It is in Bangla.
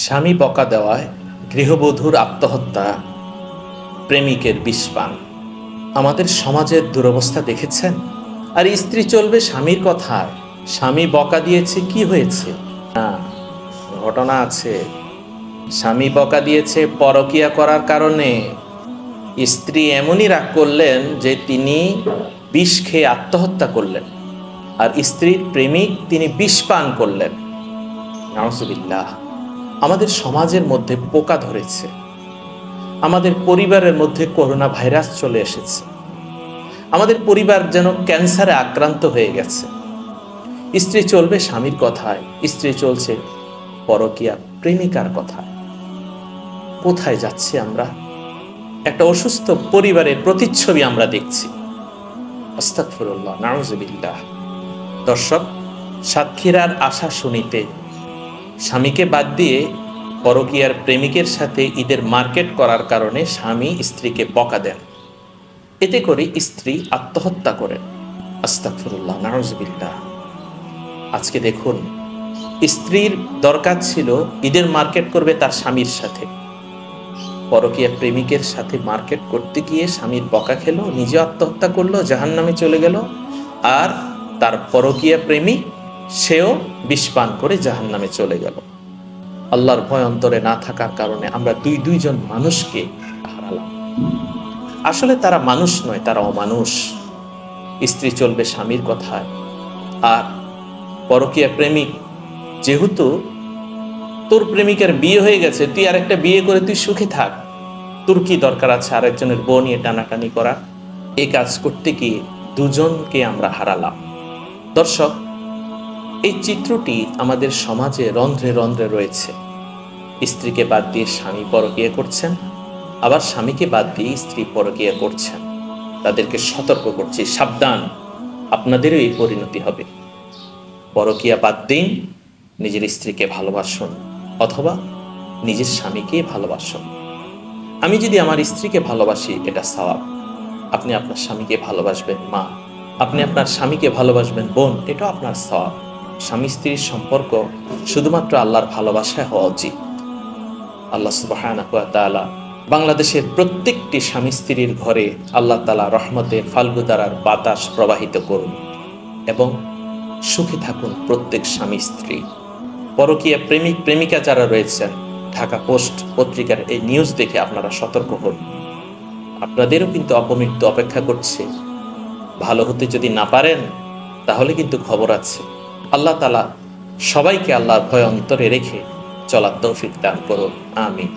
স্বামী বকা দেওয়ায় গৃহবধূর আত্মহত্যা, প্রেমিকের বিষপান। আমাদের সমাজের দুরবস্থা দেখেছেন? আর স্ত্রী চলবে স্বামীর কথায়। স্বামী বকা দিয়েছে, কি হয়েছে? না, ঘটনা আছে। স্বামী বকা দিয়েছে পরকীয়া করার কারণে। স্ত্রী এমনই রাগ করলেন যে তিনি বিষ খেয়ে আত্মহত্যা করলেন, আর স্ত্রীর প্রেমিক তিনি বিষ পান করলেন। নাউজুবিল্লাহ। আমাদের সমাজের মধ্যে পোকা ধরেছে, আমাদের পরিবারের মধ্যে করোনা ভাইরাস চলে এসেছে, আমাদের পরিবার যেন ক্যান্সারে আক্রান্ত হয়ে গেছে। স্ত্রী চলবে স্বামীর কথায়, স্ত্রী চলছে পরকীয়া প্রেমিকার কথায়। কোথায় যাচ্ছি আমরা? একটা অসুস্থ পরিবারের প্রতিচ্ছবি আমরা দেখছি। আস্তাগফিরুল্লাহ, নাউজুবিল্লাহ। দর্শক, সাতক্ষীরার আশা শুনিতে স্বামীকে বাদ দিয়ে পরকীয়ার প্রেমিকের সাথে ঈদের মার্কেট করার কারণে স্বামী স্ত্রীকে বকা দেন। এতে করে স্ত্রী আত্মহত্যা করেন। আস্তাগফিরুল্লাহ, নাউজুবিল্লাহ। আজকে দেখুন, স্ত্রীর দরকার ছিল ঈদের মার্কেট করবে তার স্বামীর সাথে, পরকীয়া প্রেমিকের সাথে মার্কেট করতে গিয়ে স্বামীর বকা খেলো, নিজে আত্মহত্যা করলো, জাহান্নামে চলে গেল। আর তার পরকীয়া প্রেমিক সেও বিষপান করে জাহান্নামে চলে গেল। আল্লাহর ভয় অন্তরে না থাকার কারণে আমরা দুইজন মানুষকে হারালাম। আসলে তারা মানুষ নয়, তারা অমানুষ। স্ত্রী চলবে স্বামীর কথায়, আর পরকীয়া প্রেমিক, যেহেতু তোর প্রেমিকের বিয়ে হয়ে গেছে, তুই আরেকটা বিয়ে করে তুই সুখে থাক, তোর কি দরকার আছে আরেকজনের বউ নিয়ে টানাটানি করা? এই কাজ করতে গিয়ে দুজনকে আমরা হারালাম। দর্শক, এই চিত্রটি আমাদের সমাজে রন্ধ্রে রন্ধ্রে রয়েছে। স্ত্রীকে বাদ দিয়ে স্বামী পরকীয়া করছেন, আবার স্বামীকে বাদ দিয়ে স্ত্রী পরকীয়া করছেন। তাদেরকে সতর্ক করছি, সাবধান, আপনাদেরও এই পরিণতি হবে। পরকীয়া বাদ দিন, নিজের স্ত্রীকে ভালোবাসুন, অথবা নিজের স্বামীকে ভালোবাসুন। আমি যদি আমার স্ত্রীকে ভালোবাসি, এটা সওয়াব। আপনি আপনার স্বামীকে ভালোবাসবেন মা, আপনি আপনার স্বামীকে ভালোবাসবেন বোন, এটাও আপনার সওয়াব। স্বামী স্ত্রীর সম্পর্ক শুধুমাত্র আল্লাহর ভালোবাসায় হওয়া উচিত। আল্লাহ সুবহানাহু ওয়া তাআলা বাংলাদেশের প্রত্যেকটি স্বামী স্ত্রীর ঘরে আল্লাহ তাআলা রহমতের ফাল্গুদারার বাতাস প্রবাহিত করুন এবং সুখে থাকুন প্রত্যেক স্বামী স্ত্রী। পরকীয়া প্রেমিক প্রেমিকা যারা রয়েছেন, ঢাকা পোস্ট পত্রিকার এই নিউজ দেখে আপনারা সতর্ক হন। আপনাদেরও কিন্তু অপমৃত্যু অপেক্ষা করছে। ভালো হতে যদি না পারেন, তাহলে কিন্তু খবর আছে। আল্লাহ তাআলা সবাইকে আল্লাহর ভয় অন্তরে রেখে চলার তৌফিক দান করুন। আমিন।